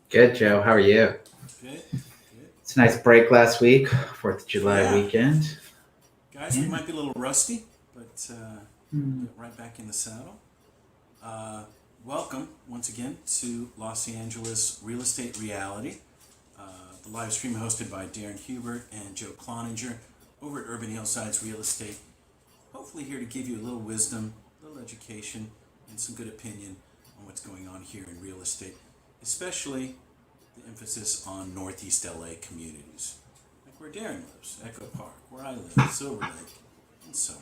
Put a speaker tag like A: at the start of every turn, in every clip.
A: Good, Joe. How are you?
B: Good, good.
A: It's a nice break last week, 4th of July
B: Yeah,
A: weekend.
B: guys, we
A: Yeah.
B: might be a little rusty, but we'll
A: Hmm.
B: get right back in the saddle. Uh, Welcome once again to Los Angeles Real Estate Reality, uh, the live stream hosted by Darren Hubert and Joe Cloninger over at Urban Hillsides Real Estate. Hopefully, here to give you a little wisdom, a little education, and some good opinion on what's going on here in real estate, especially the emphasis on Northeast LA communities, like where Darren lives, Echo Park, where I live, Silver Lake, and so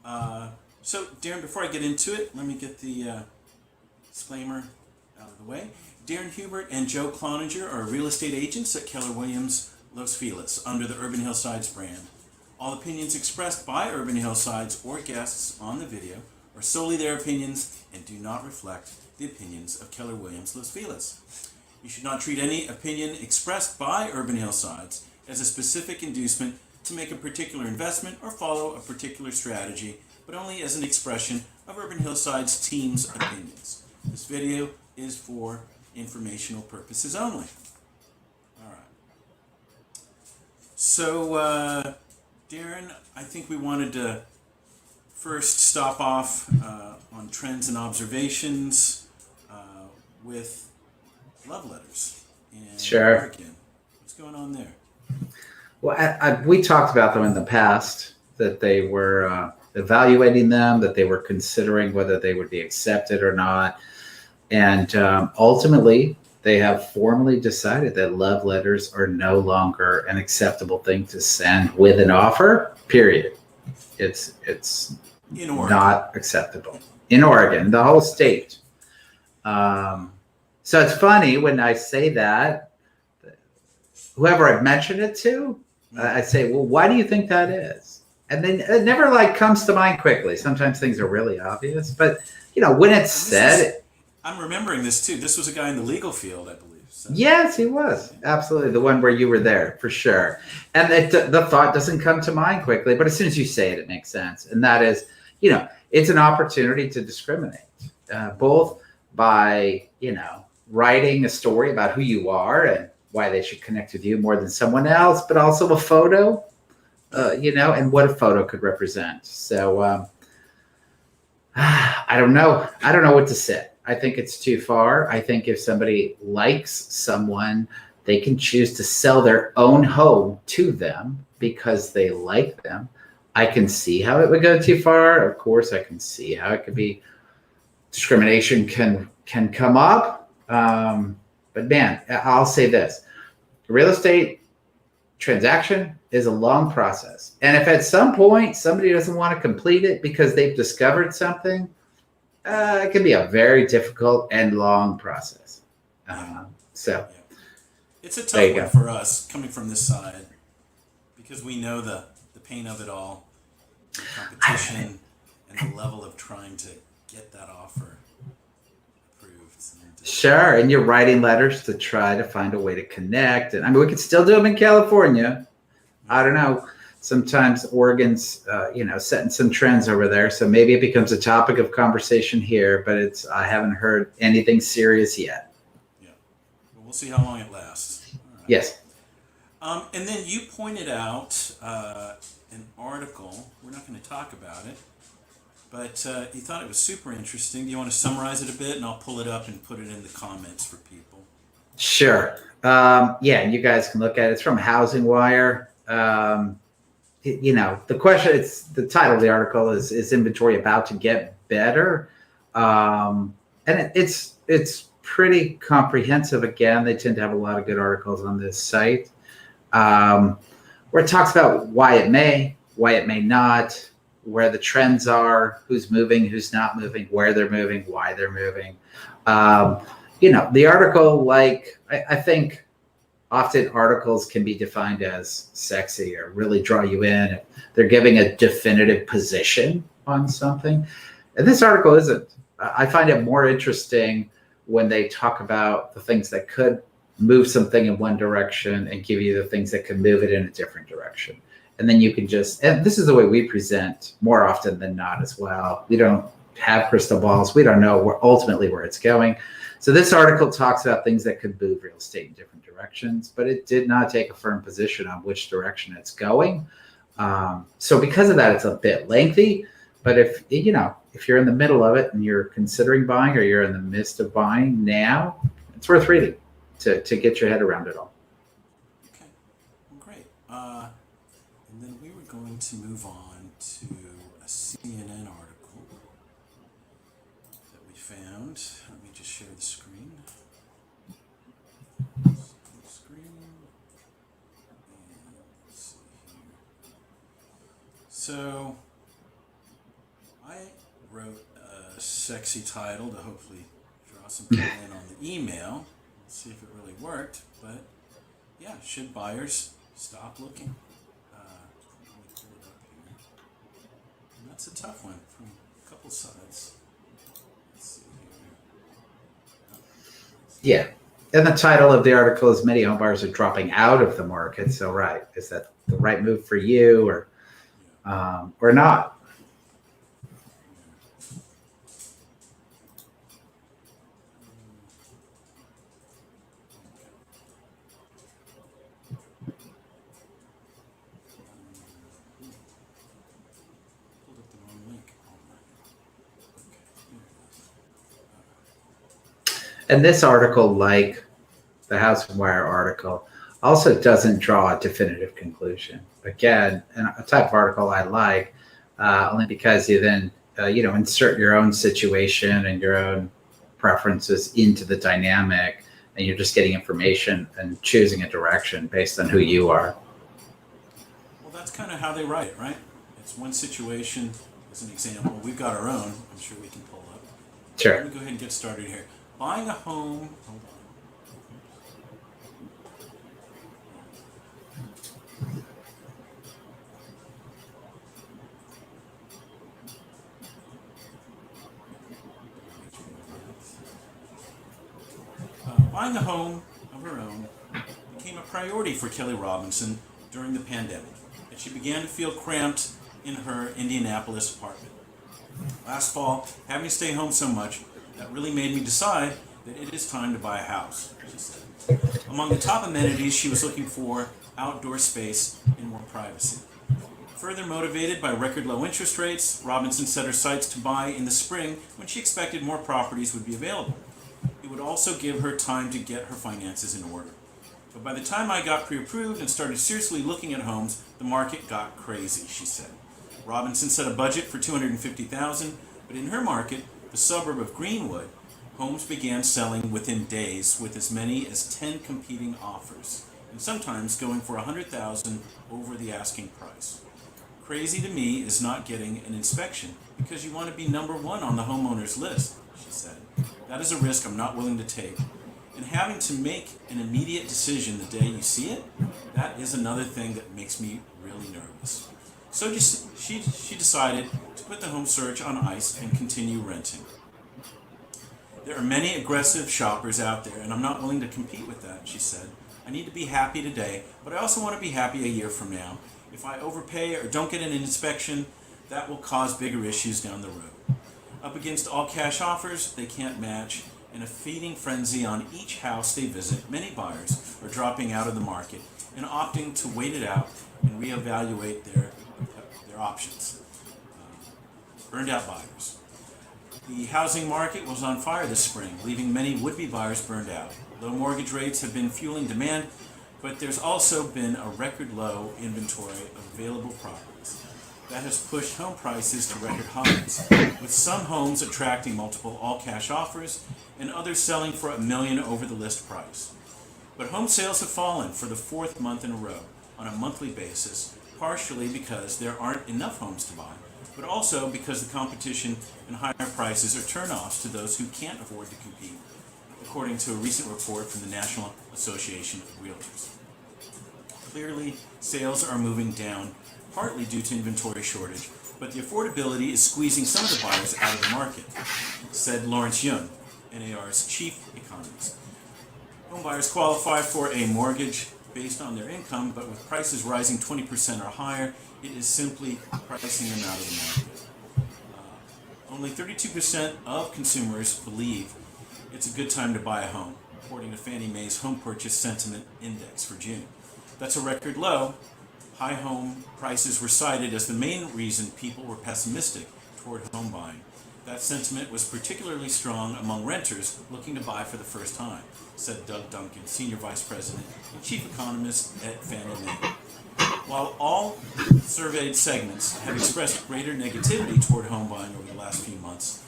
B: on. So, Darren, before I get into it, let me get the disclaimer out of the way. Darren Hubert and Joe Cloninger are real estate agents at Keller Williams Los Feliz under the Urban Hillsides brand. All opinions expressed by Urban Hillsides or guests on the video are solely their opinions and do not reflect the opinions of Keller Williams Los Feliz. You should not treat any opinion expressed by Urban Hillsides as a specific inducement to make a particular investment or follow a particular strategy, but only as an expression of Urban Hillsides team's opinions. This video is for informational purposes only. All right. So, Darren, I think we wanted to first stop off on trends and observations with love letters in
A: Sure.
B: Oregon. What's going on there?
A: Well, we talked about them in the past, that they were evaluating them, that they were considering whether they would be accepted or not. And ultimately, they have formally decided that love letters are no longer an acceptable thing to send with an offer, period. It's
B: In Oregon.
A: not acceptable in Oregon, the whole state. So it's funny when I say that, whoever I've mentioned it to, I say, well, why do you think that is? And then it never comes to mind quickly. Sometimes things are really obvious, but when it's said,
B: I'm remembering this too. This was a guy in the legal field, I believe. So.
A: yes, he was absolutely the one where you were there for sure. And the thought doesn't come to mind quickly, but as soon as you say it, it makes sense. And that is, it's an opportunity to discriminate, both by, writing a story about who you are and why they should connect with you more than someone else, but also a photo, and what a photo could represent. So I don't know. I don't know what to say. I think it's too far. I think if somebody likes someone, they can choose to sell their own home to them because they like them. I can see how it would go too far. Of course, I can see how it could be discrimination can come up. But man, I'll say this. Real estate transaction is a long process. And if at some point somebody doesn't want to complete it because they've discovered something, it can be a very difficult and long process. So
B: it's a tough one for us coming from this side because we know the pain of it all, the competition, and the level of trying to get that offer approved.
A: Sure, and you're writing letters to try to find a way to connect. And I mean, we could still do them in California. I don't know. Sometimes Oregon's, setting some trends over there. So maybe it becomes a topic of conversation here, but I haven't heard anything serious yet.
B: Yeah. Well, we'll see how long it lasts. All right.
A: Yes.
B: And then you pointed out an article. We're not going to talk about it, but you thought it was super interesting. Do you want to summarize it a bit? And I'll pull it up and put it in the comments for people.
A: Sure. And you guys can look at it. It's from Housing Wire. The question, it's the title of the article is inventory about to get better? And it's pretty comprehensive. Again, they tend to have a lot of good articles on this site, where it talks about why it may not, where the trends are, who's moving, who's not moving, where they're moving, why they're moving. The article, I think often articles can be defined as sexy or really draw you in. They're giving a definitive position on something. And this article isn't. I find it more interesting when they talk about the things that could move something in one direction and give you the things that can move it in a different direction. And then you can and this is the way we present more often than not as well. We don't have crystal balls. We don't know ultimately where it's going. So this article talks about things that could move real estate in different directions, but it did not take a firm position on which direction it's going. So because of that, it's a bit lengthy. But if you're in the middle of it and you're considering buying, or you're in the midst of buying now, it's worth reading to get your head around it all.
B: Okay, well, great. And then we were going to move on to a CNN article that we found. Let me just share the screen. Let's see here. So I wrote a sexy title to hopefully draw some people in on the email. Let's see if it really worked. But yeah, should buyers stop looking? Let me pull it up here. And that's a tough one from a couple sides. Let's see here.
A: Yeah. And the title of the article is "Many homebuyers are dropping out of the market." So, right, is that the right move for you, or not?
B: Pulled up the wrong link.
A: And this article, like the House and Wire article, also doesn't draw a definitive conclusion. Again, a type of article I like, only because you then insert your own situation and your own preferences into the dynamic, and you're just getting information and choosing a direction based on who you are.
B: Well, that's kind of how they write it, right? It's one situation as an example. We've got our own. I'm sure we can pull up.
A: Sure.
B: Let me go ahead and get started here. Buying a home. Hold on. Buying a home of her own became a priority for Kelly Robinson during the pandemic, and she began to feel cramped in her Indianapolis apartment. Last fall, having to stay home so much, that really made me decide that it is time to buy a house, she said. Among the top amenities, she was looking for outdoor space and more privacy. Further motivated by record low interest rates, Robinson set her sights to buy in the spring when she expected more properties would be available. It would also give her time to get her finances in order. But by the time I got pre-approved and started seriously looking at homes, the market got crazy, she said. Robinson set a budget for $250,000, but in her market, the suburb of Greenwood, homes began selling within days with as many as 10 competing offers, and sometimes going for $100,000 over the asking price. Crazy to me is not getting an inspection because you want to be number one on the homeowner's list, she said. That is a risk I'm not willing to take. And having to make an immediate decision the day you see it, that is another thing that makes me really nervous. So she decided to put the home search on ice and continue renting. There are many aggressive shoppers out there, and I'm not willing to compete with that, she said. I need to be happy today, but I also want to be happy a year from now. If I overpay or don't get an inspection, that will cause bigger issues down the road. Up against all cash offers, they can't match. In a feeding frenzy on each house they visit, many buyers are dropping out of the market and opting to wait it out and reevaluate their options. Burned out buyers. The housing market was on fire this spring, leaving many would-be buyers burned out. Low mortgage rates have been fueling demand, but there's also been a record low inventory of available properties. That has pushed home prices to record highs, with some homes attracting multiple all-cash offers and others selling for $1 million over the list price. But home sales have fallen for the fourth month in a row on a monthly basis, partially because there aren't enough homes to buy, but also because the competition and higher prices are turnoffs to those who can't afford to compete, according to a recent report from the National Association of Realtors. Clearly, sales are moving down, partly due to inventory shortage, but the affordability is squeezing some of the buyers out of the market, said Lawrence Yun, NAR's chief economist. Home buyers qualify for a mortgage based on their income, but with prices rising 20% or higher, it is simply pricing them out of the market. Only 32% of consumers believe it's a good time to buy a home, according to Fannie Mae's Home Purchase Sentiment Index for June. That's a record low. High home prices were cited as the main reason people were pessimistic toward home buying. That sentiment was particularly strong among renters looking to buy for the first time, said Doug Duncan, Senior Vice President and Chief Economist at Fannie Mae. While all surveyed segments have expressed greater negativity toward home buying over the last few months,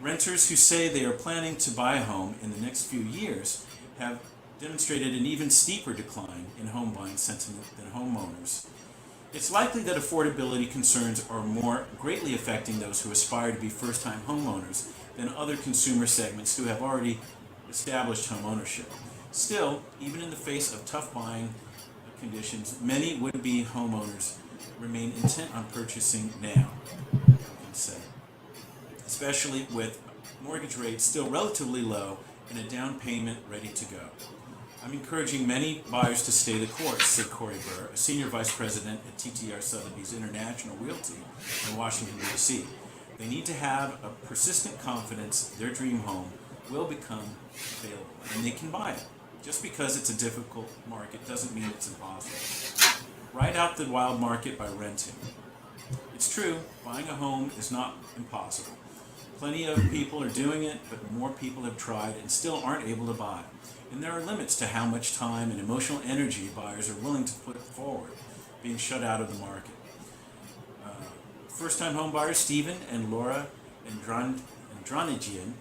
B: renters who say they are planning to buy a home in the next few years have demonstrated an even steeper decline in home buying sentiment than homeowners. It's likely that affordability concerns are more greatly affecting those who aspire to be first-time homeowners than other consumer segments who have already established home ownership. Still, even in the face of tough buying conditions, many would-be homeowners remain intent on purchasing now, Duncan said, especially with mortgage rates still relatively low and a down payment ready to go. I'm encouraging many buyers to stay the course, said Corey Burr, a senior vice president at TTR Sotheby's International Realty in Washington, D.C. They need to have a persistent confidence their dream home will become available and they can buy it. Just because it's a difficult market doesn't mean it's impossible. Ride out the wild market by renting. It's true, buying a home is not impossible. Plenty of people are doing it, but more people have tried and still aren't able to buy. And there are limits to how much time and emotional energy buyers are willing to put forward, being shut out of the market. First-time home buyers Stephen and Laura Andranigian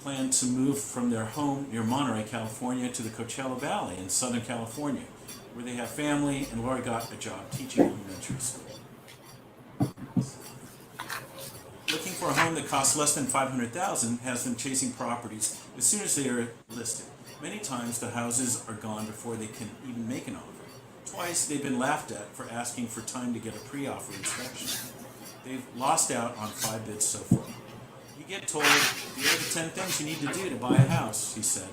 B: plan to move from their home near Monterey, California, to the Coachella Valley in Southern California, where they have family, and Laura got a job teaching elementary school. Looking for a home that costs less than $500,000 has them chasing properties as soon as they are listed. Many times the houses are gone before they can even make an offer. Twice they've been laughed at for asking for time to get a pre-offer inspection. They've lost out on 5 bids so far. You get told, here are the 10 things you need to do to buy a house, he said.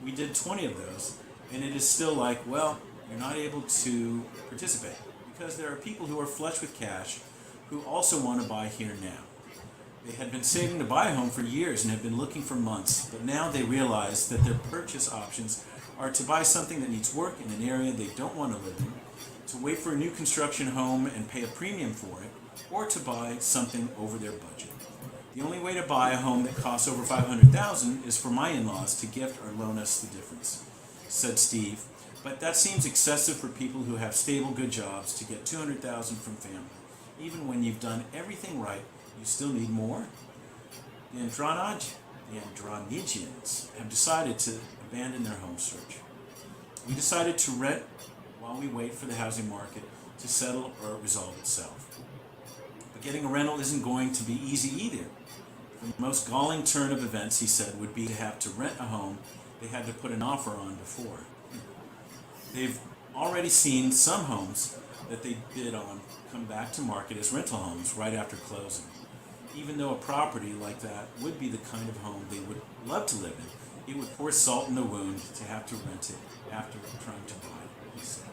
B: We did 20 of those, and it is still like, well, you're not able to participate because there are people who are flush with cash who also want to buy here now. They had been saving to buy a home for years and have been looking for months, but now they realize that their purchase options are to buy something that needs work in an area they don't want to live in, to wait for a new construction home and pay a premium for it, or to buy something over their budget. The only way to buy a home that costs over $500,000 is for my in-laws to gift or loan us the difference, said Steve. But that seems excessive for people who have stable, good jobs to get $200,000 from family. Even when you've done everything right, you still need more? The Andranigians have decided to abandon their home search. We decided to rent while we wait for the housing market to settle or resolve itself. But getting a rental isn't going to be easy either. The most galling turn of events, he said, would be to have to rent a home they had to put an offer on before. They've already seen some homes that they bid on come back to market as rental homes right after closing. Even though a property like that would be the kind of home they would love to live in, it would pour salt in the wound to have to rent it after trying to buy it, he said.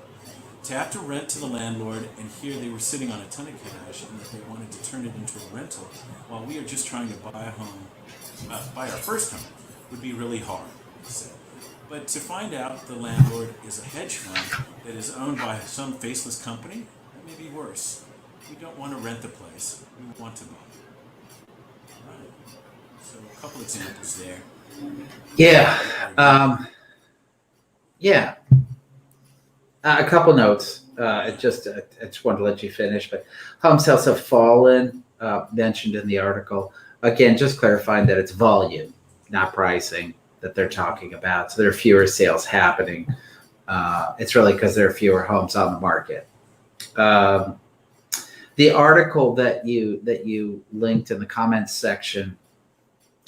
B: To have to rent to the landlord and hear they were sitting on a ton of cash and that they wanted to turn it into a rental while we are just trying to buy a home, buy our first home, would be really hard, he said. But to find out the landlord is a hedge fund that is owned by some faceless company, that may be worse. We don't want to rent the place, we want to buy. Right. So a couple examples there.
A: Yeah. A couple notes. I just wanted to let you finish, but home sales have fallen, mentioned in the article. Again, just clarifying that it's volume, not pricing, that they're talking about. So there are fewer sales happening. It's really because there are fewer homes on the market. The article that you linked in the comments section,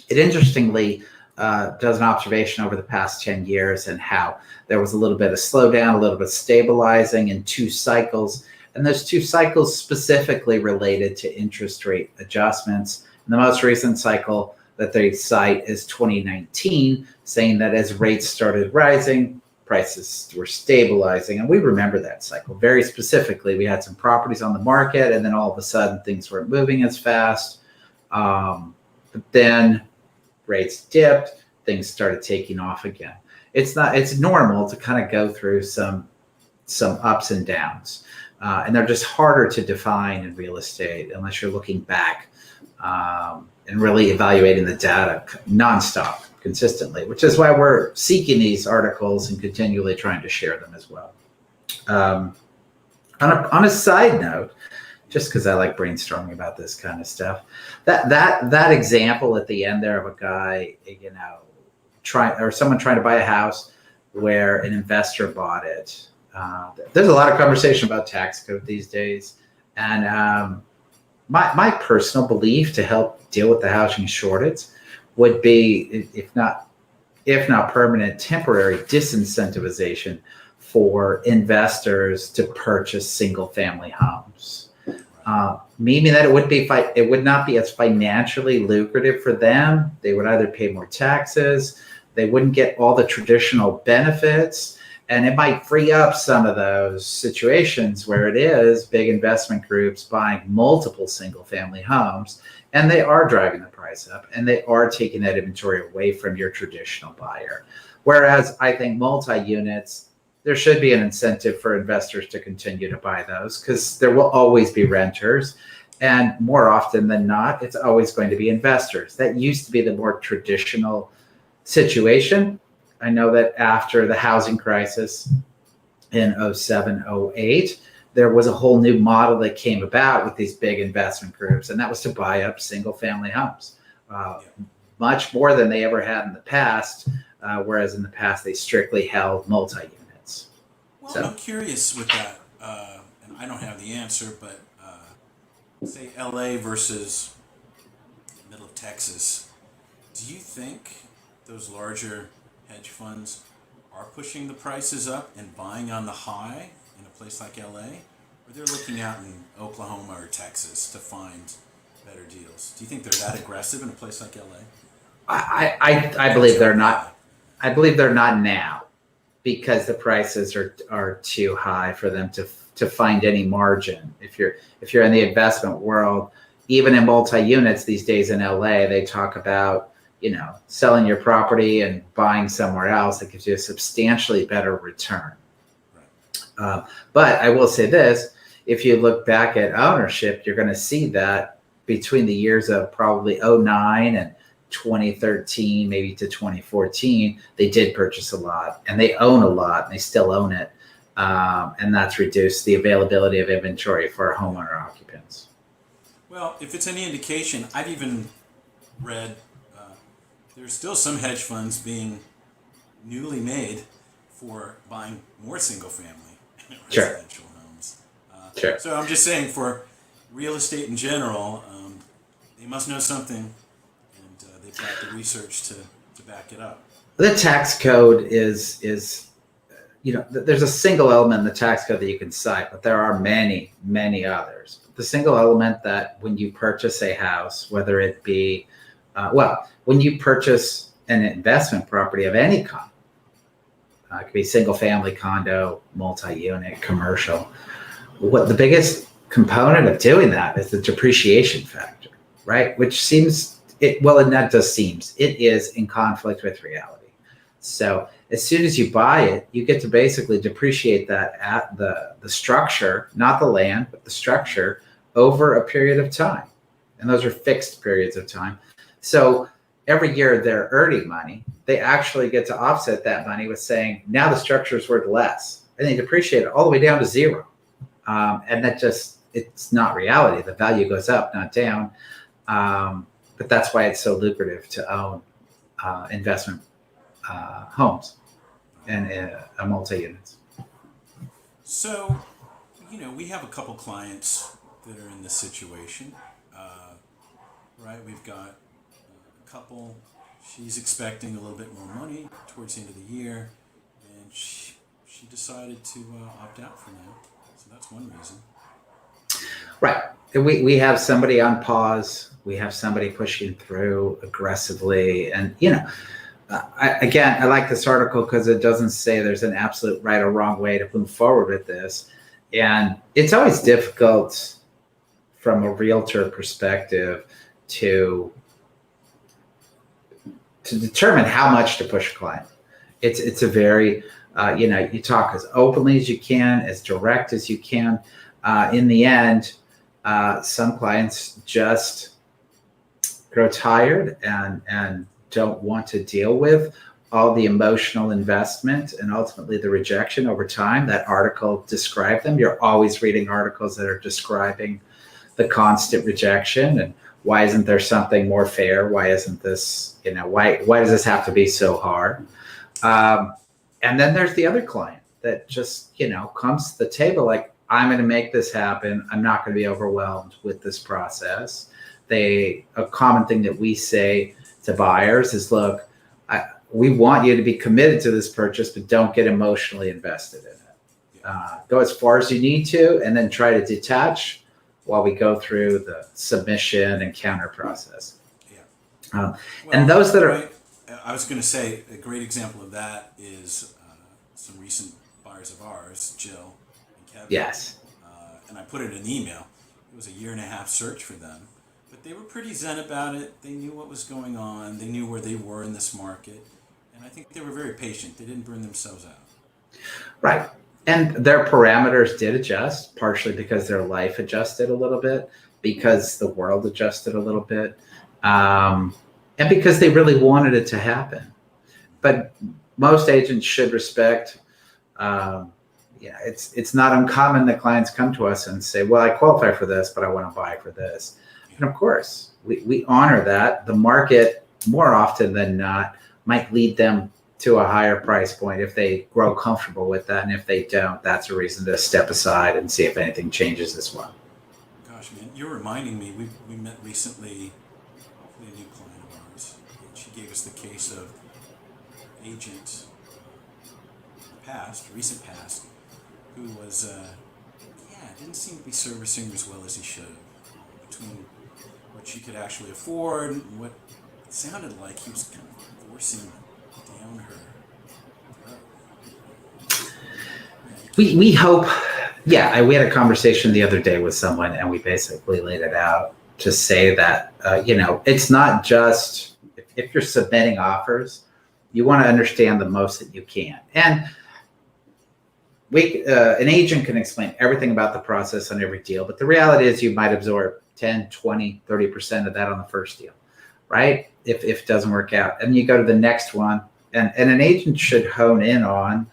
A: it interestingly does an observation over the past 10 years and how there was a little bit of slowdown, a little bit of stabilizing in 2 cycles. And those 2 cycles specifically related to interest rate adjustments. And the most recent cycle that they cite is 2019, saying that as rates started rising, prices were stabilizing. And we remember that cycle very specifically. We had some properties on the market, and then all of a sudden things weren't moving as fast. But then rates dipped, things started taking off again. It's normal to kind of go through some ups and downs. And they're just harder to define in real estate unless you're looking back and really evaluating the data nonstop, consistently, which is why we're seeking these articles and continually trying to share them as well. On a side note, just because I like brainstorming about this kind of stuff, that example at the end there of a guy, someone trying to buy a house where an investor bought it. There's a lot of conversation about tax code these days, and my personal belief to help deal with the housing shortage would be, if not permanent, temporary disincentivization for investors to purchase single-family homes, meaning that it would not be as financially lucrative for them. They would either pay more taxes, they wouldn't get all the traditional benefits, and it might free up some of those situations where it is big investment groups buying multiple single-family homes, and they are driving the price up, and they are taking that inventory away from your traditional buyer. Whereas I think multi-units, there should be an incentive for investors to continue to buy those, because there will always be renters. And more often than not, it's always going to be investors. That used to be the more traditional situation. I know that after the housing crisis in 07, 08, there was a whole new model that came about with these big investment groups, and that was to buy up single family homes, much more than they ever had in the past, whereas in the past they strictly held multi-units.
B: Well, so I'm curious with that, and I don't have the answer, but say LA versus middle of Texas, do you think those larger hedge funds are pushing the prices up and buying on the high in a place like LA, or they're looking out in Oklahoma or Texas to find better deals? Do you think they're that aggressive in a place like LA?
A: I believe they're not. I believe they're not now, because the prices are too high for them to find any margin. If you're in the investment world, even in multi-units these days in LA, they talk about, selling your property and buying somewhere else that gives you a substantially better return. Right. But I will say this, if you look back at ownership, you're going to see that between the years of probably 09 and 2013, maybe to 2014, they did purchase a lot, and they own a lot, and they still own it. And that's reduced the availability of inventory for homeowner occupants.
B: Well, if it's any indication, I've even read there's still some hedge funds being newly made for buying more single-family residential homes.
A: Sure.
B: So I'm just saying, for real estate in general, they must know something, and they've got the research to back it up.
A: The tax code is there's a single element in the tax code that you can cite, but there are many, many others. The single element that when you purchase a house, whether it be, when you purchase an investment property of any kind, it could be single family, condo, multi-unit, commercial. What the biggest component of doing that is the depreciation factor, right? Which seems, it is in conflict with reality. So as soon as you buy it, you get to basically depreciate that at the structure, not the land, but the structure, over a period of time. And those are fixed periods of time. So every year they're earning money, they actually get to offset that money with saying, now the structure is worth less. And they depreciate it all the way down to zero. And that it's not reality. The value goes up, not down. But that's why it's so lucrative to own investment homes and multi-units.
B: So, we have a couple clients that are in this situation, right? We've got a couple, she's expecting a little bit more money towards the end of the year, and she decided to opt out for now. So that's one reason.
A: Right. We have somebody on pause. We have somebody pushing through aggressively. And, I like this article because it doesn't say there's an absolute right or wrong way to move forward with this. And it's always difficult from a realtor perspective to to determine how much to push a client. It's a very you talk as openly as you can, as direct as you can. In the end, some clients just grow tired and don't want to deal with all the emotional investment and ultimately the rejection over time. That article described them. You're always reading articles that are describing the constant rejection and why isn't there something more fair? Why isn't this, why does this have to be so hard? And then there's the other client that just, comes to the table like, I'm going to make this happen. I'm not going to be overwhelmed with this process. A common thing that we say to buyers is, look, we want you to be committed to this purchase, but don't get emotionally invested in it. Go as far as you need to, and then try to detach while we go through the submission and counter process.
B: Yeah.
A: And those that are...
B: Right. I was going to say a great example of that is some recent buyers of ours, Jill and Kevin.
A: Yes.
B: And I put it in an email. It was a 1.5-year search for them. But they were pretty zen about it. They knew what was going on. They knew where they were in this market. And I think they were very patient. They didn't burn themselves out.
A: Right. And their parameters did adjust, partially because their life adjusted a little bit, because the world adjusted a little bit, and because they really wanted it to happen. But most agents should respect, it's not uncommon that clients come to us and say, well, I qualify for this, but I want to buy for this. And of course, we honor that. The market, more often than not, might lead them to a higher price point if they grow comfortable with that. And if they don't, that's a reason to step aside and see if anything changes as well.
B: Gosh, man, you're reminding me, we met recently, hopefully a new client of ours. And she gave us the case of an agent, recent past, who was, didn't seem to be servicing as well as he should have. Between what she could actually afford and what it sounded like he was kind of forcing down her.
A: We hope, we had a conversation the other day with someone and we basically laid it out to say that, it's not just, if you're submitting offers, you want to understand the most that you can. And an agent can explain everything about the process on every deal, but the reality is you might absorb 10, 20, 30% of that on the first deal, right? If it doesn't work out. And you go to the next one, and an agent should hone in on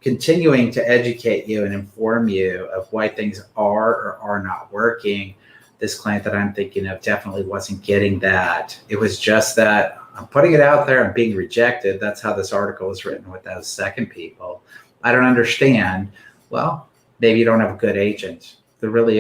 A: continuing to educate you and inform you of why things are or are not working. This client that I'm thinking of definitely wasn't getting that. It was just that I'm putting it out there, I'm being rejected. That's how this article was written with those second people. I don't understand. Well, maybe you don't have a good agent. There really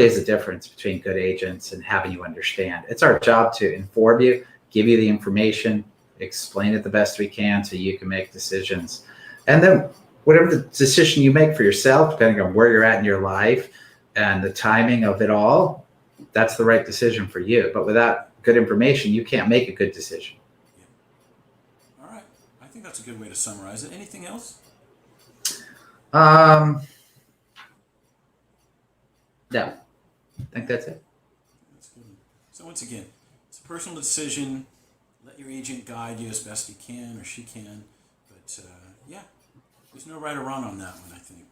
A: is a difference between good agents and having you understand. It's our job to inform you, give you the information, explain it the best we can so you can make decisions. And then whatever the decision you make for yourself, depending on where you're at in your life and the timing of it all, that's the right decision for you. But without good information, you can't make a good decision.
B: Yeah. All right. I think that's a good way to summarize it. Anything else?
A: No, I think that's it.
B: That's good. So once again, it's a personal decision. Let your agent guide you as best he can or she can. But there's no right or wrong on that one, I think.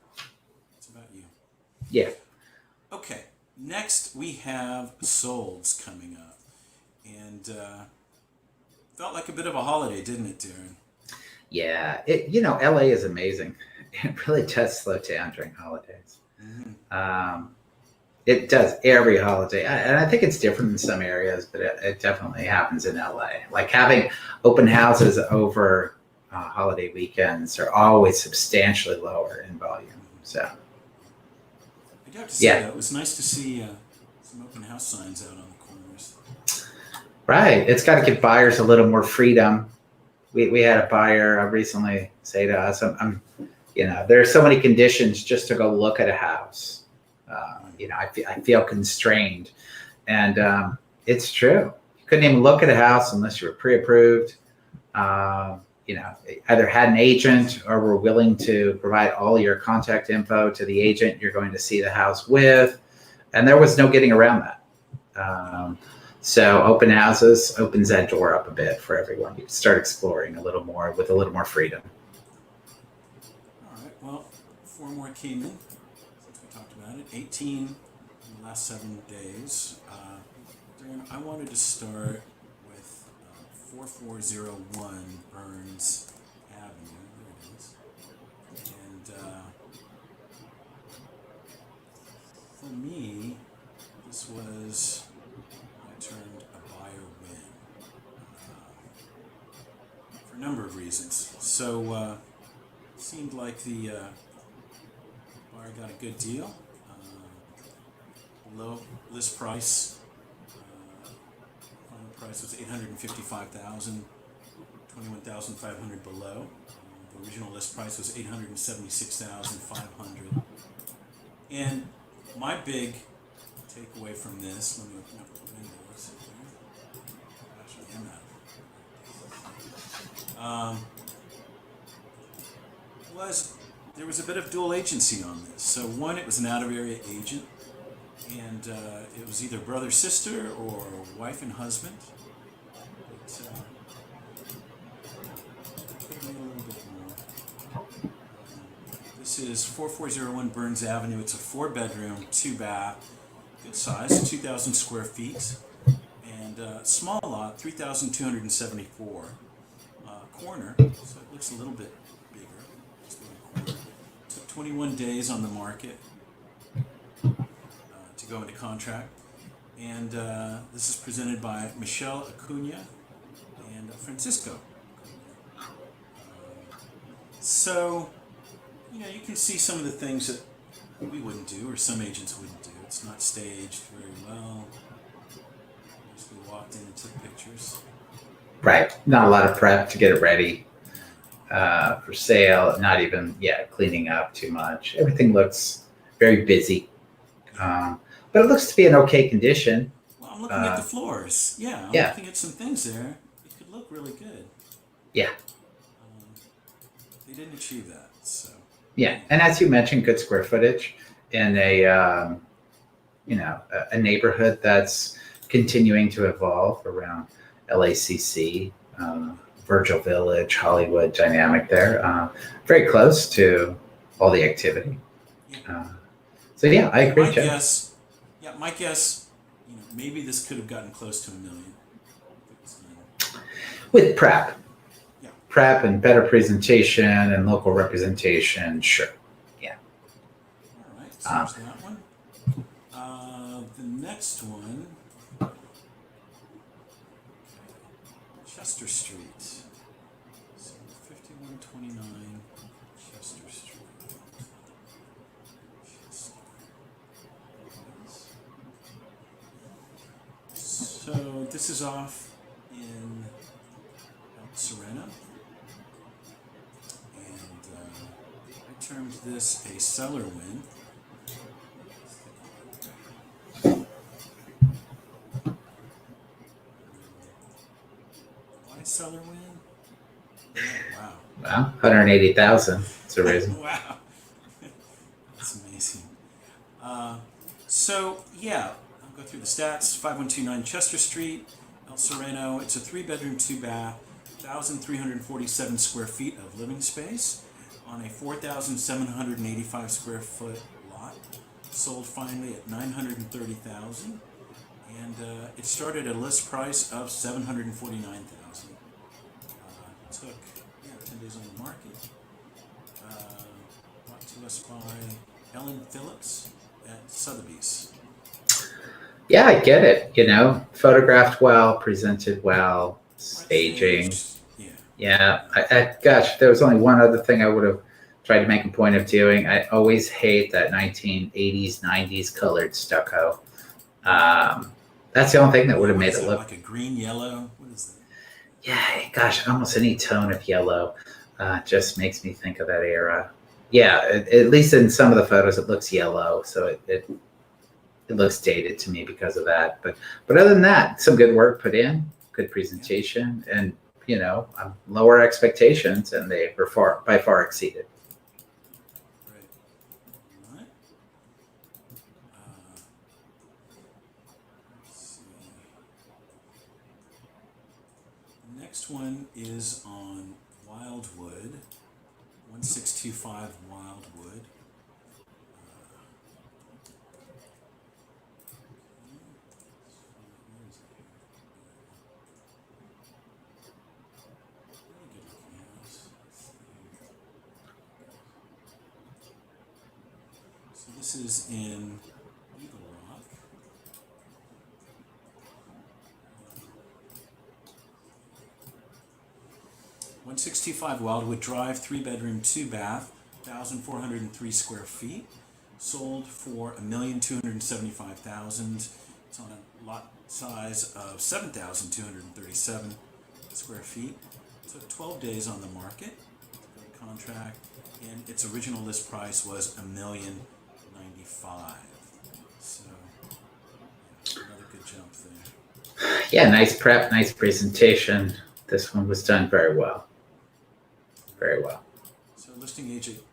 B: It's about you.
A: Yeah.
B: Okay. Next, we have Solds coming up. And felt like a bit of a holiday, didn't it, Darren?
A: Yeah. LA is amazing. It really does slow down during holidays. Mm-hmm. It does every holiday. And I think it's different in some areas, but it definitely happens in LA. Like having open houses over holiday weekends are always substantially lower in volume. So,
B: I do have to say, though, it was nice to see some open house signs out on the corners.
A: Right. It's got to give buyers a little more freedom. We had a buyer recently say to us, there are so many conditions just to go look at a house. I feel constrained. And it's true. You couldn't even look at a house unless you were pre-approved. Either had an agent or were willing to provide all your contact info to the agent you're going to see the house with. And there was no getting around that. So open houses opens that door up a bit for everyone. You can start exploring a little more with a little more freedom.
B: All right. Well, 4 more came in since we talked about it. 18 in the last 7 days. Darren, I wanted to start with 4401 Burns Avenue. There it is. And for me, this was I termed a buyer win for a number of reasons. So it seemed like the buyer got a good deal, low list price. Final price was $855,000, $21,500 below. The original list price was $876,500. And my big takeaway from this, let me open up the windows here. Gosh, I am out. Was there was a bit of dual agency on this. So one, it was an out-of-area agent, and it was either brother, sister, or wife and husband. But could have made a little bit more. This is 4401 Burns Avenue. It's a 4-bedroom, 2-bath, good size, 2,000 square feet, and small lot, 3,274 corner. So it looks a little bit bigger. Took 21 days on the market to go into contract, and this is presented by Michelle Acuna and Francisco. So, you know, you can see some of the things that we wouldn't do, or some agents wouldn't do. It's not staged very well. Just we walked in and took pictures.
A: Right. Not a lot of prep to get it ready for sale. Not even, cleaning up too much. Everything looks very busy. But it looks to be in okay condition.
B: Well, I'm looking at the floors. Yeah, I'm looking at some things there. It could look really good.
A: Yeah.
B: They didn't achieve that, so.
A: Yeah, and as you mentioned, good square footage in a neighborhood that's continuing to evolve around LACC, Virgil Village, Hollywood dynamic there. Very close to all the activity. So I agree.
B: My guess, maybe this could have gotten close to $1 million.
A: With prep. Prep and better presentation and local representation, sure. Yeah.
B: All right, so there's that one. The next one, Chester Street. So 5129 Chester Street. So this is off in Serena. I termed this a seller win. Why seller win? Wow.
A: Wow, 180,000. That's a reason.
B: Wow. That's amazing. I'll go through the stats. 5129 Chester Street, El Sereno. It's a 3-bedroom, 2-bath, 1,347 square feet of living space on a 4,785 square foot lot. Sold finally at $930,000, and it started at a list price of $749,000. Took 10 days on the market. Brought to us by Ellen Phillips at Sotheby's.
A: Yeah, I get it. Photographed well, presented well, staging. Yeah. Gosh, there was only one other thing I would have tried to make a point of doing. I always hate that 1980s, 90s colored stucco. That's the only thing that would have made it look
B: like a green, yellow. What is that?
A: Yeah, gosh, almost any tone of yellow just makes me think of that era. Yeah, at least in some of the photos, it looks yellow, so it looks dated to me because of that. But other than that, some good work put in, good presentation, and lower expectations, and they were by far exceeded.
B: Right. All right. Let's see. Next one is on Wildwood, 1625 Wildwood. So this is in Eagle Rock. 1625 Wildwood Drive, 3-bedroom, 2-bath, 1,403 square feet. Sold for $1,275,000. It's on a lot size of 7,237 square feet. Took 12 days on the market to go to contract, and its original list price was $1,095,000. So another good jump there.
A: Yeah, nice prep, nice presentation. This one was done very well. Very well.
B: So listing agent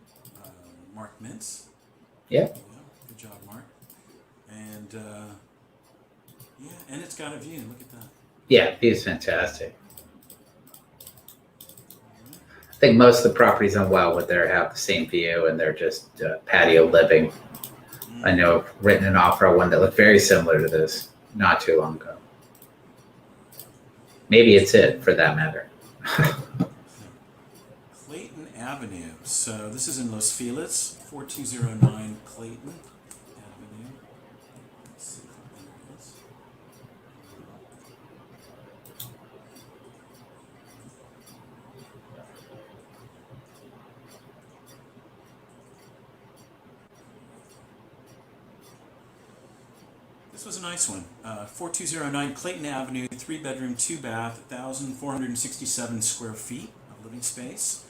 B: Mark Mintz.
A: Yeah.
B: Good job, Mark. And yeah, and it's got a view. Look at that.
A: Yeah, view's fantastic. I think most of the properties on Wildwood there have the same view, and they're just patio living. I know I've written an offer on one that looked very similar to this not too long ago. Maybe it's it, for that matter.
B: Clayton Avenue. So this is in Los Feliz, 4209 Clayton Avenue. Let's see if there it is. This was a nice one. 4209 Clayton Avenue, 3-bedroom, 2-bath, 1,467 square feet of living space.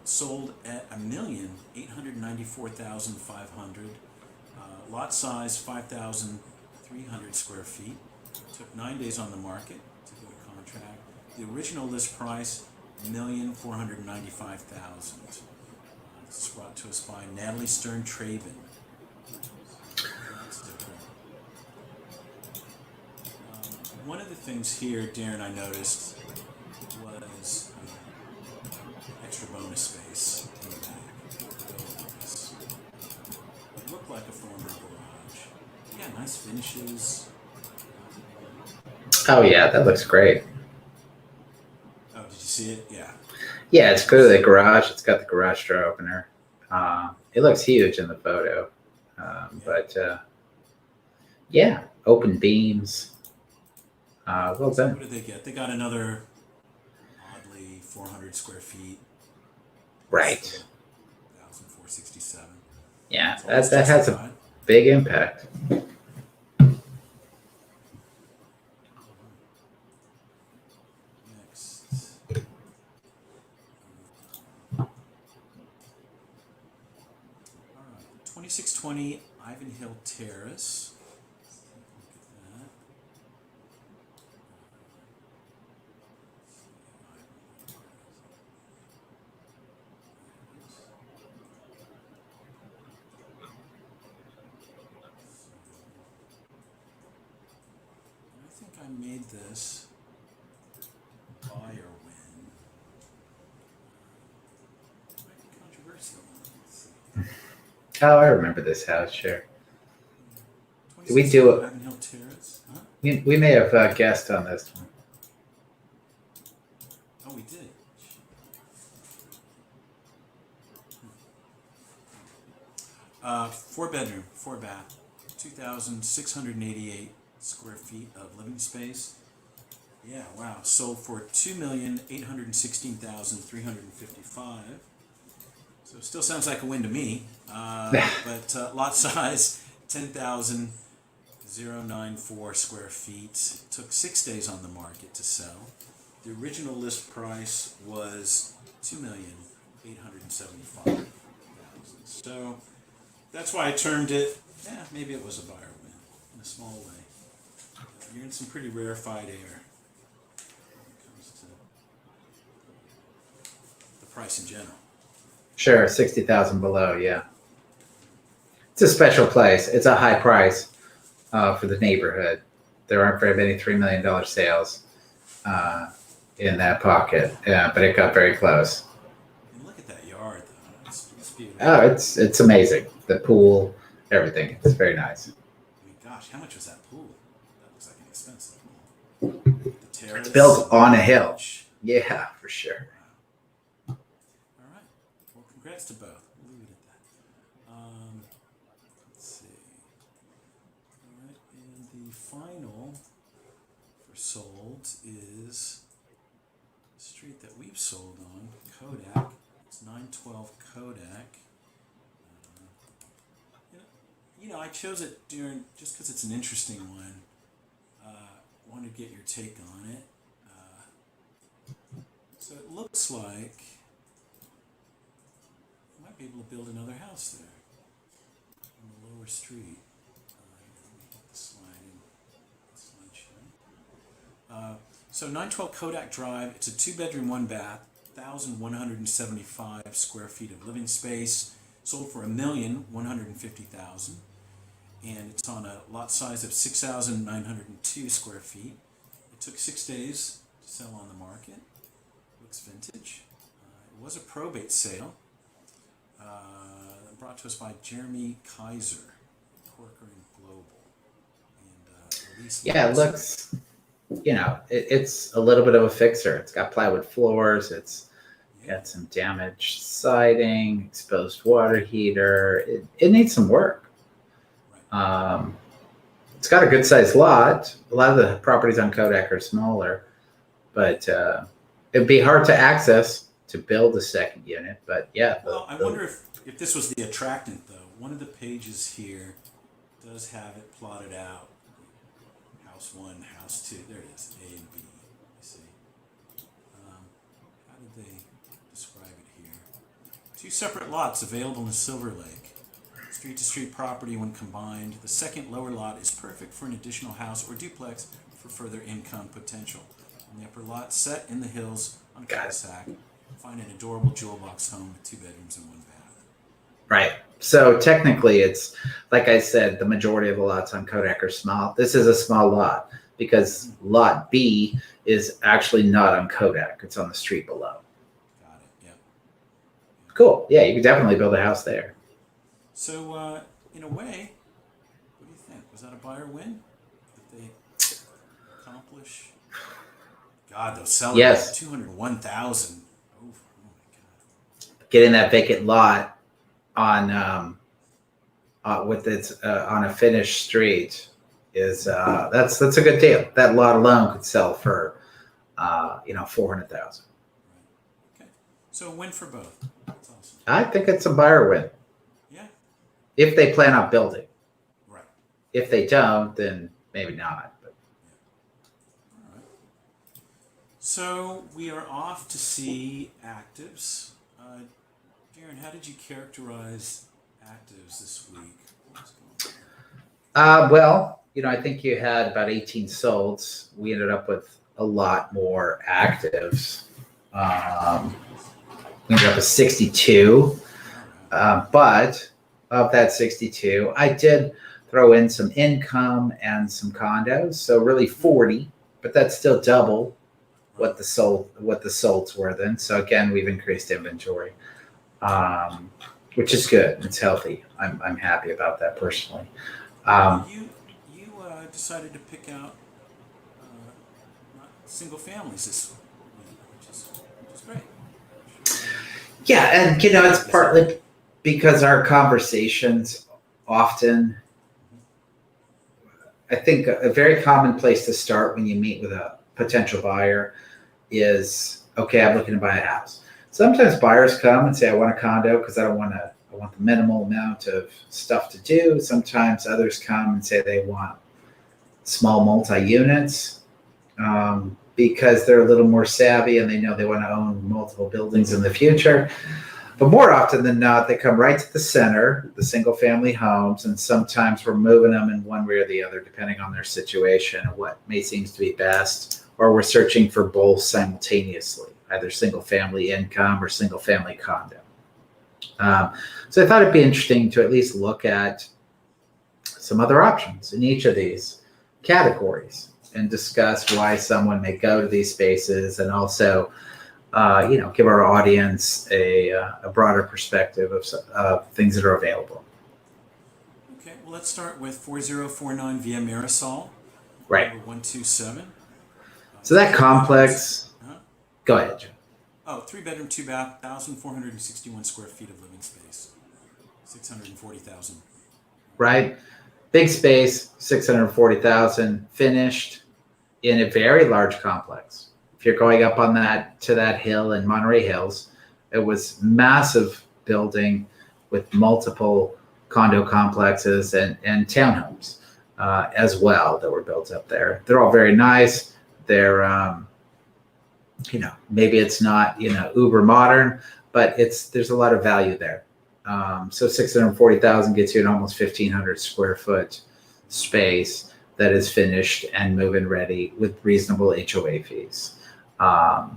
B: Sold at $1,894,500. Lot size 5,300 square feet. Took 9 days on the market to go to contract. The original list price $1,495,000. This is brought to us by Natalie Stern Traven. One of the things here, Darren, I noticed was extra bonus space in the back. It looked like a former garage. Yeah, nice finishes.
A: Oh yeah, that looks great.
B: Oh, did you see it? Yeah.
A: Yeah, it's clearly the garage. It's got the garage door opener. It looks huge in the photo. But yeah, open beams. Well
B: So
A: done.
B: what did they get? They got another oddly 400 square feet.
A: Right.
B: 1,467.
A: Yeah,
B: It's almost
A: that has a
B: justified.
A: big impact.
B: Next. 2620 Ivanhill Terrace. Let's take a look at that. I think I made this buy or win. Might be controversial. Let's see.
A: Oh, I remember this house. Sure. Did we do it?
B: Ivanhill Terrace? Huh?
A: We may have guessed on this one.
B: Oh, we did. 4-bedroom, 4-bath, 2,688 square feet of living space. Yeah, wow. Sold for $2,816,355. So it still sounds like a win to me. But lot size 10,094 square feet. Took 6 days on the market to sell. The original list price was $2,875,000. So that's why I termed it. Yeah, maybe it was a buyer win in a small way. You're in some pretty rarefied air when it comes to the price in general.
A: Sure, 60,000 below. Yeah, it's a special place. It's a high price for the neighborhood. There aren't very many $3 million sales. in that pocket. Yeah, but it got very close.
B: And look at that yard, though. It's beautiful.
A: Oh, it's amazing. The pool, everything. It's very nice.
B: I mean, gosh, how much was that pool? That looks like an expensive pool. The terrace.
A: It's built on a hill.
B: Beach.
A: Yeah, for sure.
B: Wow. All right. Well, congrats to both. We'll leave it at that. Let's see. All right, and the final for sold is the street that we've sold on, Kodak. It's 912 Kodak. I chose it during just because it's an interesting one. Wanted to get your take on it. So it looks like you might be able to build another house there on the lower street. Let me hit the slideshow. So 912 Kodak Drive. It's a 2-bedroom, 1-bath, 1,175 square feet of living space. Sold for $1,150,000. And it's on a lot size of 6,902 square feet. It took 6 days to sell on the market. Looks vintage. It was a probate sale. Brought to us by Jeremy Kaiser, Corker and Global. And Elise
A: Yeah, it looks, it's a little bit of a fixer. It's got plywood floors. It's got some damaged siding, exposed water heater. It needs some work. It's got a good sized lot. A lot of the properties on Kodak are smaller, but it'd be hard to access to build a second unit. But yeah.
B: Well, I wonder if this was the attractant, though. One of the pages here does have it plotted out. House 1, House 2. There it is, A and B. You see. How did they describe it here? 2 separate lots available in Silver Lake. Street-to-street property when combined. The second lower lot is perfect for an additional house or duplex for further income potential. On the upper lot, set in the hills on a cul-de-sac, find an adorable jewel box home with 2 bedrooms and 1 bath.
A: Right. So technically, it's like I said, the majority of the lots on Kodak are small. This is a small lot because lot B is actually not on Kodak. It's on the street below.
B: Got it. Yep.
A: Cool. Yeah, you could definitely build a house there.
B: So, in a way, what do you think? Was that a buyer win? Did they accomplish? God, those sellers.
A: Yes.
B: 201,000. Oh my God.
A: Getting that vacant lot on with its on a finished street is that's a good deal. That lot alone could sell for $400,000.
B: Right. Okay. So a win for both. That's awesome.
A: I think it's a buyer win. If they plan on building.
B: Right.
A: If they don't, then maybe not. But.
B: Yeah. All right. So we are off to see actives. Darren, how did you characterize actives this week?
A: Well, I think you had about 18 solds. We ended up with a lot more actives. We ended up with 62. But of that 62, I did throw in some income and some condos, so really 40, but that's still double what the solds were then. So again, we've increased inventory, which is good. It's healthy. I'm happy about that personally.
B: You decided to pick out single families this week, which is great.
A: Yeah, and it's partly because our conversations often, I think a very common place to start when you meet with a potential buyer is, okay, I'm looking to buy a house. Sometimes buyers come and say, I want a condo because I want the minimal amount of stuff to do. Sometimes others come and say they want small multi-units because they're a little more savvy and they know they want to own multiple buildings in the future. But more often than not, they come right to the center, the single-family homes, and sometimes we're moving them in one way or the other, depending on their situation and what may seems to be best, or we're searching for both simultaneously, either single-family income or single-family condo. So I thought it'd be interesting to at least look at some other options in each of these categories. and discuss why someone may go to these spaces, and also give our audience a broader perspective of things that are available.
B: Okay, well, let's start with 4049 Via Marisol,
A: Right.
B: number 127.
A: So that complex. Go ahead, Joe.
B: Oh, 3-bedroom, 2-bath, 1,461 square feet of living space, 640,000.
A: Right. Big space, 640,000, finished in a very large complex. If you're going up on to that hill in Monterey Hills, it was massive building with multiple condo complexes and townhomes as well that were built up there. They're all very nice. They're maybe it's not uber modern, but there's a lot of value there. So 640,000 gets you an almost 1,500 square foot space that is finished and move-in ready with reasonable HOA fees.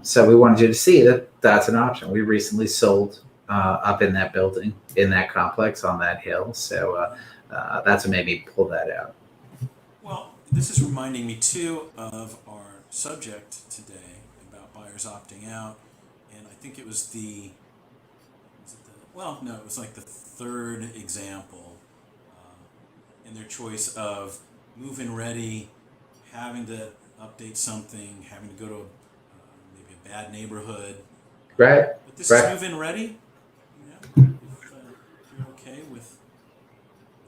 A: So we wanted you to see that that's an option. We recently sold up in that building, in that complex on that hill. So that's what made me pull that out.
B: Well, this is reminding me too of our subject today about buyers opting out, and I think it was it was like the third example in their choice of move-in ready, having to update something, having to go to maybe a bad neighborhood.
A: Right.
B: But this
A: right.
B: is move-in ready. If you're okay with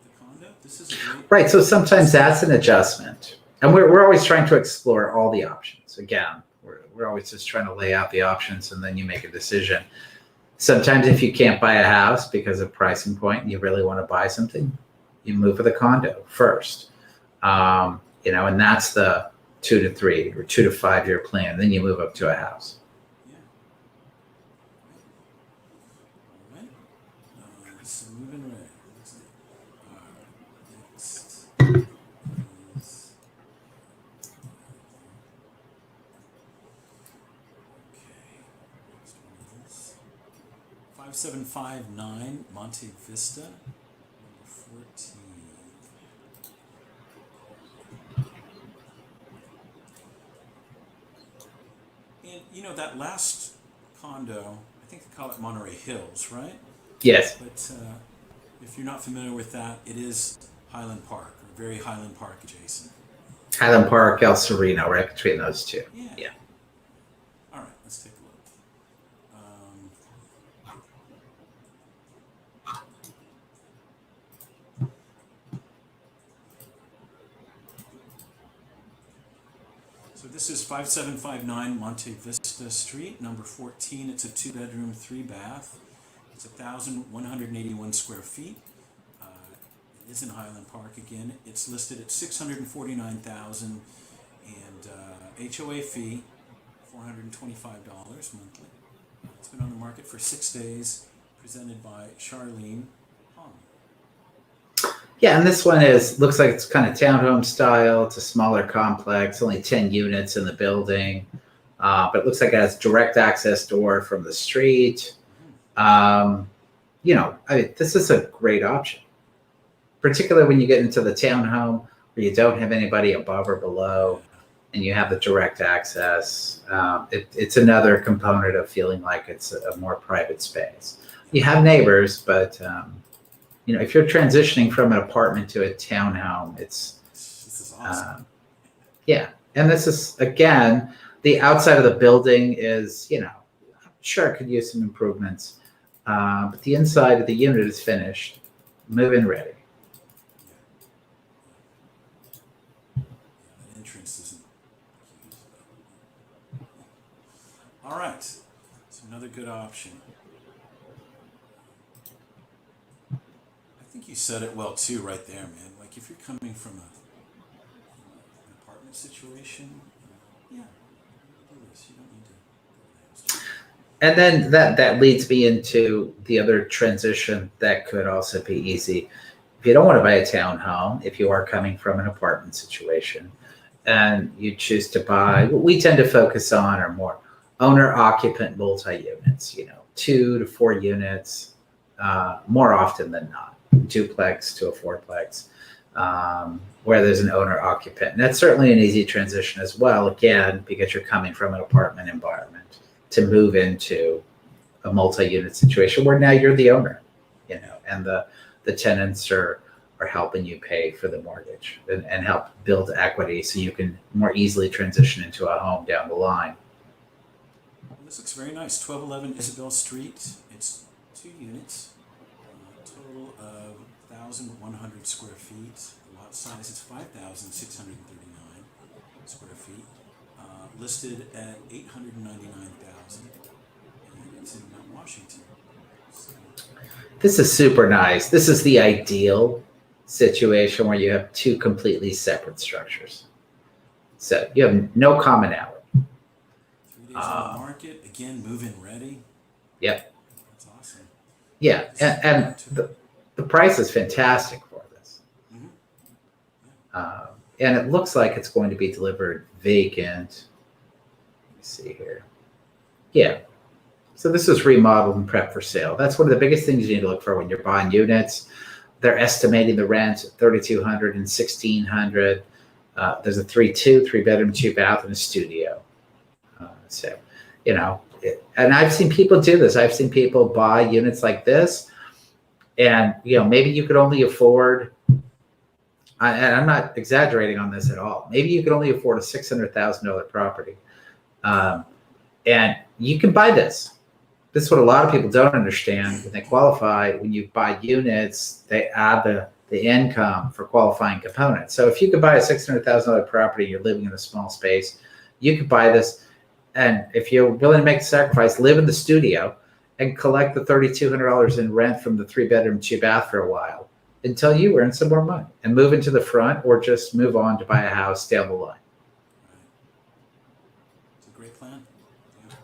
B: the condo, this is a great.
A: Right. So sometimes that's an adjustment, and we're always trying to explore all the options. Again, we're always just trying to lay out the options, and then you make a decision. Sometimes if you can't buy a house because of pricing point, and you really want to buy something, you move with a condo first. And that's the 2 to 3 or 2 to 5 year plan. Then you move up to a house.
B: Yeah. All right. So moving right. All right. Next is. Okay. Next one is 5759 Monte Vista, number 14. And that last condo, I think they call it Monterey Hills, right?
A: Yes.
B: But if you're not familiar with that, it is Highland Park, or very Highland Park adjacent.
A: Highland Park, El Sereno, right between those two.
B: Yeah. All right, let's take a look. So this is 5759 Monte Vista Street, number 14. It's a 2-bedroom, 3-bath. It's 1,181 square feet. It is in Highland Park again. It's listed at $649,000 and HOA fee $425 monthly. It's been on the market for 6 days. Presented by Charlene Hong.
A: Yeah, and this one looks like it's kind of townhome style. It's a smaller complex, only 10 units in the building, but it looks like it has direct access door from the street. This is a great option, particularly when you get into the townhome where you don't have anybody above or below, and you have the direct access. It's another component of feeling like it's a more private space. You have neighbors, but if you're transitioning from an apartment to a townhome, this
B: is awesome.
A: And this is, again, the outside of the building is, sure, it could use some improvements, but the inside of the unit is finished, move-in ready.
B: That entrance isn't huge, though. All right, so another good option. I think you said it well too, right there, man. Like if you're coming from an apartment situation, do this. You don't need to.
A: And then that leads me into the other transition that could also be easy. If you don't want to buy a townhome, if you are coming from an apartment situation, and you choose to buy, what we tend to focus on are more owner-occupant multi-units. 2 to 4 units, more often than not. Duplex to a fourplex. where there's an owner occupant. And that's certainly an easy transition as well, again, because you're coming from an apartment environment to move into a multi-unit situation where now you're the owner, and the tenants are helping you pay for the mortgage and help build equity so you can more easily transition into a home down the line.
B: This looks very nice. 1211 Isabel Street. It's 2 units, total of 1,100 square feet. The lot size is 5,639 square feet. Listed at 899,000, and it's in Mount Washington. So,
A: This is super nice. This is the ideal situation where you have 2 completely separate structures. So you have no commonality.
B: 3 days on the market. Again, move-in ready.
A: Yep.
B: That's awesome.
A: Yeah, and the price is fantastic for this.
B: Mm-hmm.
A: And it looks like it's going to be delivered vacant. Let me see here. Yeah. So this is remodeled and prepped for sale. That's one of the biggest things you need to look for when you're buying units. They're estimating the rent at $3,200 and $1,600. There's a 3-bedroom, 2-bath, and a studio. And I've seen people do this. I've seen people buy units like this, and maybe you could only afford. And I'm not exaggerating on this at all. Maybe you could only afford a $600,000 property, and you can buy this. This is what a lot of people don't understand when they qualify. When you buy units, they add the income for qualifying components. So if you could buy a $600,000 property, you're living in a small space, you could buy this. And if you're willing to make the sacrifice, live in the studio and collect the $3,200 in rent from the 3-bedroom, 2-bath for a while until you earn some more money and move into the front, or just move on to buy a house down the line.
B: It's a great plan. Yeah.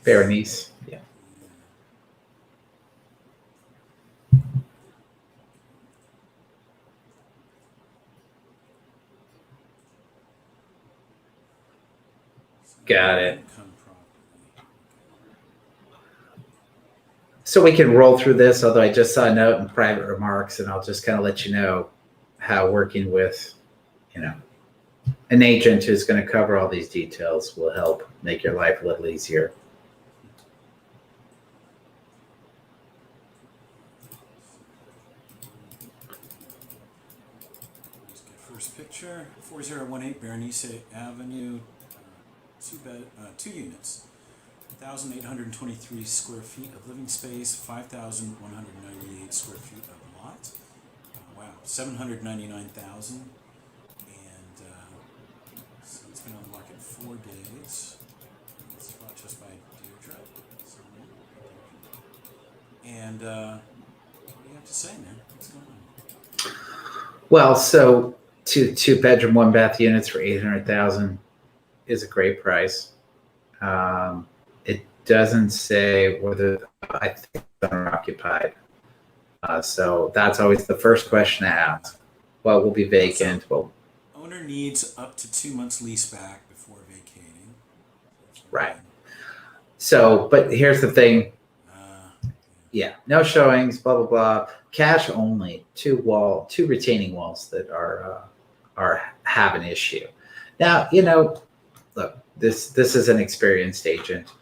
A: Berenice, yeah. Got it. So we can roll through this, although I just saw a note in private remarks, and I'll just kind of let you know how working with, an agent who's going to cover all these details will help make your life a little easier.
B: First picture, 4018 Berenice Avenue, 2 units, 1,823 square feet of living space, 5,198 square feet of lot. Wow, 799,000, and so it's been on the market 4 days. It's brought to us by Deirdre. And what do you have to say, man? What's going on?
A: Well, so 2-bedroom, 1-bath units for $800,000 is a great price. It doesn't say whether I think it's owner occupied. So that's always the first question to ask. What will be vacant? Well,
B: owner needs up to 2 months lease back before vacating.
A: Right. So, but here's the thing. Yeah, no showings, blah blah blah. Cash only. 2 retaining walls that are have an issue. Now, look, this is an experienced agent,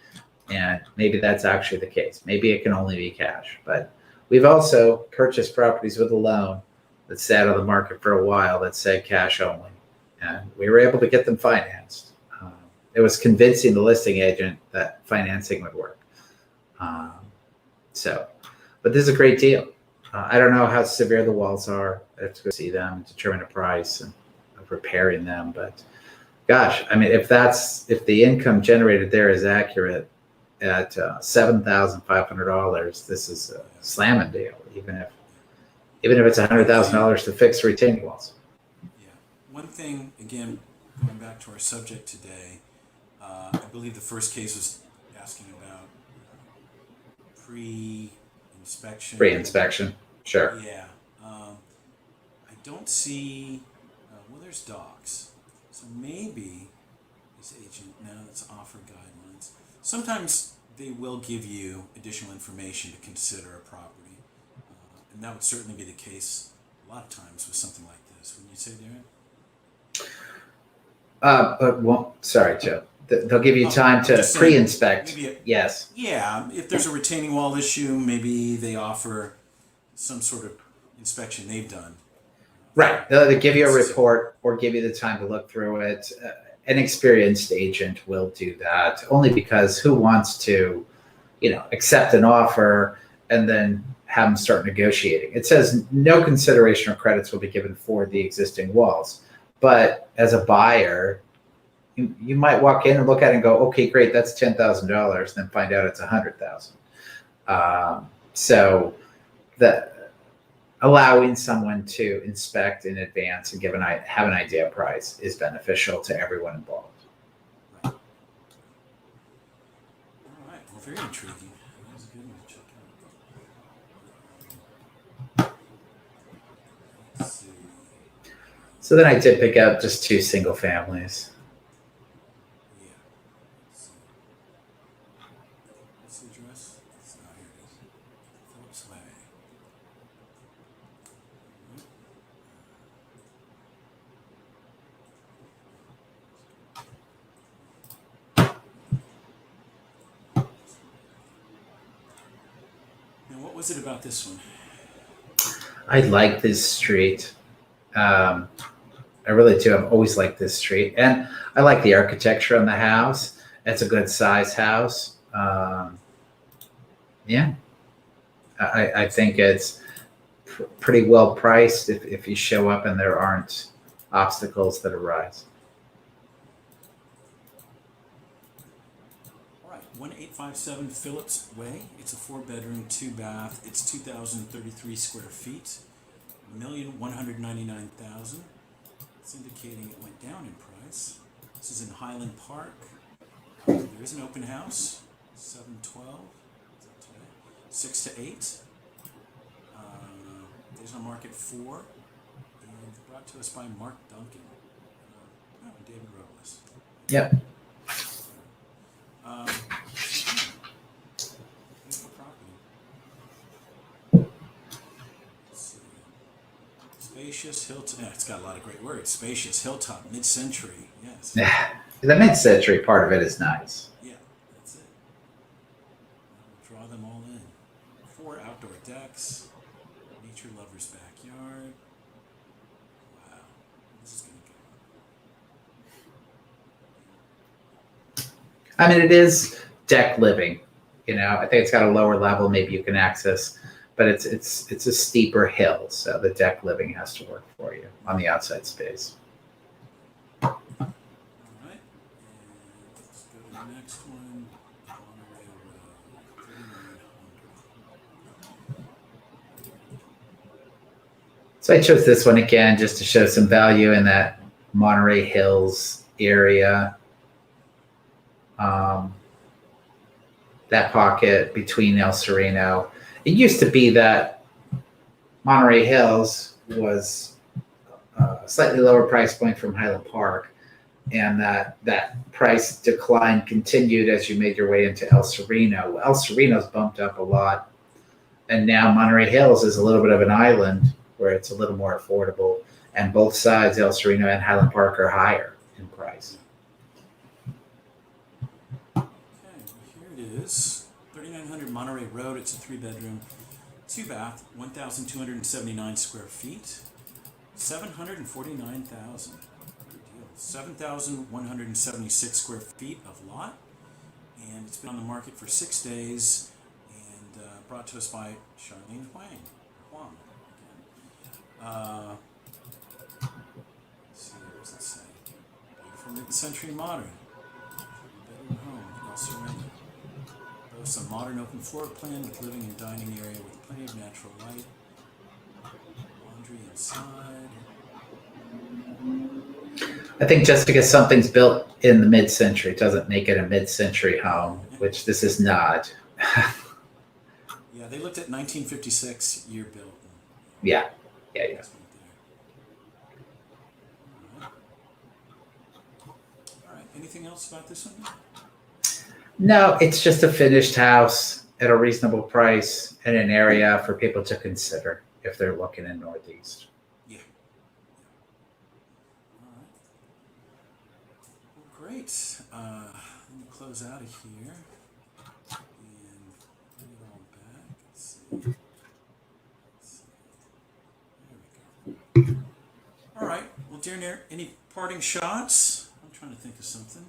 A: and maybe that's actually the case. Maybe it can only be cash, but we've also purchased properties with a loan that sat on the market for a while that said cash only, and we were able to get them financed. It was convincing the listing agent that financing would work. But this is a great deal. I don't know how severe the walls are. I have to go see them, determine a price of repairing them, but gosh, I mean, if the income generated there is accurate at $7,500, this is a slamming deal. Even if it's $100,000 to fix retaining walls.
B: Yeah. One thing, again, going back to our subject today, I believe the first case was asking about pre-inspection.
A: Pre-inspection, sure.
B: Yeah. I don't see, well, there's dogs. So maybe this agent, now that's offer guidelines. Sometimes they will give you additional information to consider a property. And that would certainly be the case a lot of times with something like this. Wouldn't you say, Darren?
A: Sorry, Joe. They'll give you time to pre-inspect. Yes.
B: Yeah, if there's a retaining wall issue, maybe they offer some sort of inspection they've done.
A: Right. They'll give you a report or give you the time to look through it. An experienced agent will do that, only because who wants to, accept an offer and then have them start negotiating? It says no consideration or credits will be given for the existing walls. But as a buyer, you might walk in and look at it and go, okay, great, that's $10,000, then find out it's $100,000. So allowing someone to inspect in advance and have an idea of price is beneficial to everyone involved.
B: Right. All right. Well, very intriguing. That was a good one to check out. Let's see.
A: So then I did pick up just 2 single families.
B: Yeah. Let's see. What's the address? Oh, here it is. Phillips Way. Now, what was it about this one?
A: I like this street. I really do. I've always liked this street. And I like the architecture on the house. It's a good size house. Yeah. I think it's pretty well priced if you show up and there aren't obstacles that arise.
B: All right, 1857 Phillips Way. It's a 4-bedroom, 2-bath. It's 2,033 square feet. $1,199,000. It's indicating it went down in price. This is in Highland Park. There is an open house. 7/12. 6 to 8. There's on market 4, and brought to us by Mark Duncan. And David Robles.
A: Yep.
B: Beautiful property. Let's see. Spacious hilltop. Yeah, it's got a lot of great words. Spacious hilltop, mid-century. Yes.
A: Yeah. The mid-century part of it is nice.
B: Yeah, that's it. I'll draw them all in. 4 outdoor decks. Nature lover's backyard. Wow, this is gonna go.
A: I mean, it is deck living. I think it's got a lower level. Maybe you can access, but it's a steeper hill, so the deck living has to work for you on the outside space.
B: All right, and let's go to the next one. Monterey Road, 3900.
A: So I chose this one again just to show some value in that Monterey Hills area. That pocket between El Sereno. It used to be that Monterey Hills was a slightly lower price point from Highland Park, and that price decline continued as you made your way into El Sereno. El Sereno's bumped up a lot, and now Monterey Hills is a little bit of an island where it's a little more affordable, and both sides, El Sereno and Highland Park, are higher in price.
B: Here it is, 3900 Monterey Road. It's a 3-bedroom, 2-bath, 1,279 square feet, 749,000. Good deal. 7,176 square feet of lot, and it's been on the market for 6 days, and brought to us by Charlene Huang. Let's see, what does it say? for mid-century modern. Bedroom home, also rented. Boasts a modern open floor plan with living and dining area with plenty of natural light. Laundry inside.
A: I think just because something's built in the mid-century doesn't make it a mid-century home, which this is not.
B: Yeah, they looked at 1956 year built.
A: Yeah.
B: All right. Anything else about this one?
A: No, it's just a finished house at a reasonable price in an area for people to consider if they're looking in Northeast.
B: Yeah. All right. Well, great. Let me close out of here and put it all back. Let's see. There we go. All right. Well, dear Nair, any parting shots? I'm trying to think of something.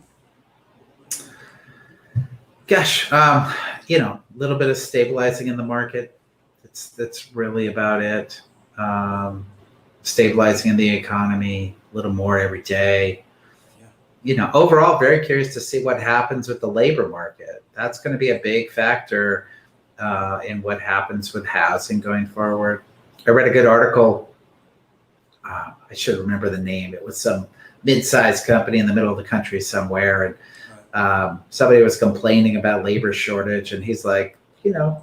A: Gosh, a little bit of stabilizing in the market. That's really about it. Stabilizing in the economy, a little more every day.
B: Yeah.
A: Overall, very curious to see what happens with the labor market. That's going to be a big factor in what happens with housing going forward. I read a good article. I should remember the name. It was some mid-sized company in the middle of the country somewhere, and somebody was complaining about labor shortage, and he's like,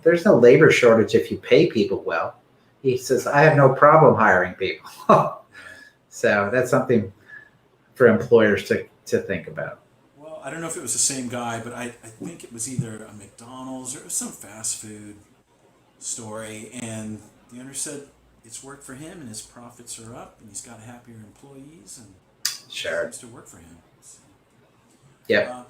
A: there's no labor shortage if you pay people well. He says, I have no problem hiring people. So that's something for employers to think about.
B: Well, I don't know if it was the same guy, but I think it was either a McDonald's or it was some fast food story, and the owner said it's worked for him and his profits are up and he's got happier employees and
A: Sure.
B: it seems to work for him. So,
A: Yep.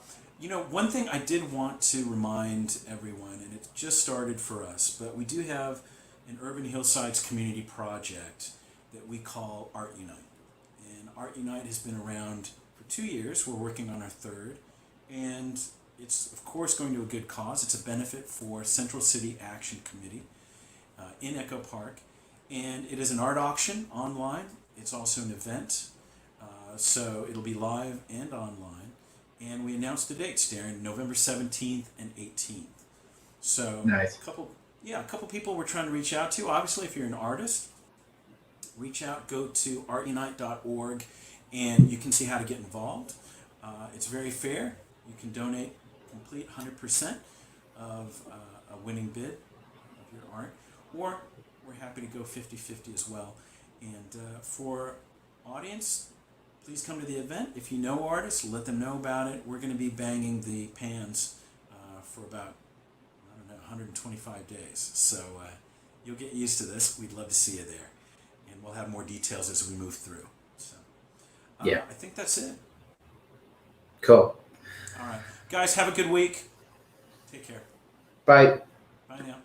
B: one thing I did want to remind everyone, and it just started for us, but we do have an Urban Hillsides community project that we call Art Unite. And Art Unite has been around for 2 years. We're working on our third. And it's, of course, going to a good cause. It's a benefit for Central City Action Committee in Echo Park. And it is an art auction online. It's also an event. So it'll be live and online. And we announced the dates, Darren, November 17th and 18th. So
A: Nice.
B: a couple people we're trying to reach out to. Obviously, if you're an artist, reach out, go to artunite.org, and you can see how to get involved. It's very fair. You can donate complete 100% of a winning bid of your art, or we're happy to go 50-50 as well. And for audience, please come to the event. If you know artists, let them know about it. We're going to be banging the pans for about, 125 days. So you'll get used to this. We'd love to see you there. And we'll have more details as we move through. So
A: Yeah.
B: I think that's it.
A: Cool.
B: All right. Guys, have a good week. Take care.
A: Bye.
B: Bye now.